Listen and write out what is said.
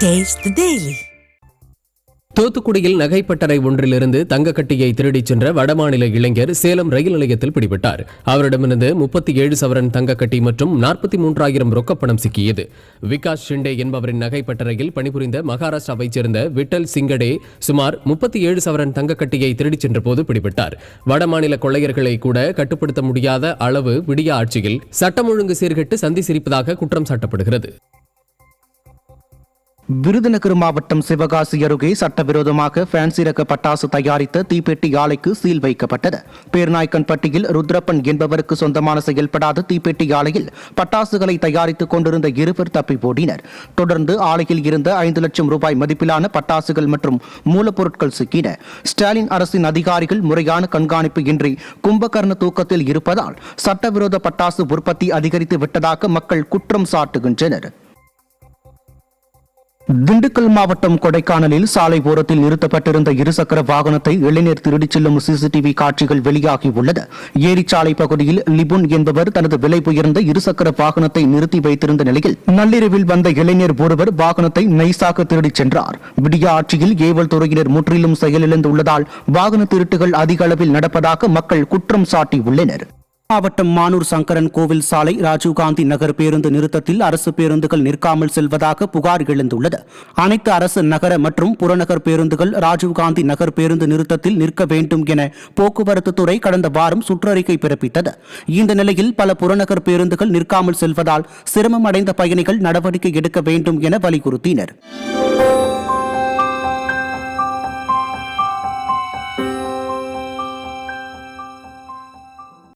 Taste the Daily. தூத்துக்குடியில் நகைப்பட்டறை ஒன்றிலிருந்து தங்க கட்டியை திருடிச் சென்ற வடமாநில இளைஞர் சேலம் ரயில் நிலையத்தில் பிடிபட்டார். அவரிடமிருந்து 37 சவரன் தங்க கட்டி மற்றும் 43,000 ரொக்கப்பணம் சிக்கியது. விகாஸ் ஷிண்டே என்பவரின் நகைப்பட்டறையில் பணிபுரிந்த மகாராஷ்டிராவைச் சேர்ந்த விட்டல் சிங்கடே சுமார் 37 சவரன் தங்க கட்டியை திருடிச் சென்ற போது பிடிபட்டார். வடமாநில கொள்ளையர்களை கூட கட்டுப்படுத்த முடியாத அளவு விடிய ஆட்சியில் சட்டம் ஒழுங்கு சீர்கெட்டு சந்தி சிரிப்பதாக குற்றம் சாட்டப்படுகிறது. விருதுநகர் மாவட்டம் சிவகாசி அருகே சட்டவிரோதமாக ஃபேன்சி ரக பட்டாசு தயாரித்த தீப்பெட்டி ஆலைக்கு சீல் வைக்கப்பட்டது. பேர்நாய்க்கன்பட்டியில் ருத்ரப்பன் என்பவருக்கு சொந்தமான செயல்படாத தீப்பெட்டி ஆலையில் பட்டாசுகளை தயாரித்துக் கொண்டிருந்த இருவர் தப்பி ஓடினர். தொடர்ந்து ஆலையில் இருந்த 5 லட்சம் ரூபாய் மதிப்பிலான பட்டாசுகள் மற்றும் மூலப்பொருட்கள் சிக்கின. ஸ்டாலின் அரசின் அதிகாரிகள் முறையான கண்காணிப்பு இன்றி கும்பகர்ண தூக்கத்தில் இருப்பதால் சட்டவிரோத பட்டாசு உற்பத்தி அதிகரித்து விட்டதாக மக்கள் குற்றம் சாட்டுகின்றனர். திண்டுக்கல் மாவட்டம் கொடைக்கானலில் சாலை ஓரத்தில் நிறுத்தப்பட்டிருந்த இருசக்கர வாகனத்தை இளைஞர் திருடிச் செல்லும் சிசிடிவி காட்சிகள் வெளியாகியுள்ளது. ஏரிச்சாலை பகுதியில் லிபுன் என்பவர் தனது விலை உயர்ந்த இருசக்கர வாகனத்தை நிறுத்தி வைத்திருந்த நிலையில் நள்ளிரவில் வந்த இளைஞர் ஒருவர் வாகனத்தை நைசாக திருடிச் சென்றார். விடிய ஆட்சியில் ஏவல் துறையினர் முற்றிலும் செயலிழந்துள்ளதால் வாகன திருட்டுகள் அதிக அளவில் நடப்பதாக மக்கள் குற்றம் சாட்டியுள்ளனர். மாவட்டம் மானூர் சங்கரன் கோவில் சாலை ராஜீவ்காந்தி நகர் பேருந்து நிறுத்தத்தில் அரசு பேருந்துகள் நிற்காமல் செல்வதாக புகார் எழுந்துள்ளது. அனைத்து அரசு நகர மற்றும் புறநகர் பேருந்துகள் ராஜீவ்காந்தி நகர் பேருந்து நிறுத்தத்தில் நிற்க வேண்டும் என போக்குவரத்து துறை கடந்த வாரம் சுற்றறிக்கை பிறப்பித்தது. இந்த நிலையில் பல புறநகர் பேருந்துகள் நிற்காமல் செல்வதால் சிரமம் அடைந்த பயணிகள் நடவடிக்கை எடுக்க வேண்டும் என வலியுறுத்தினர்.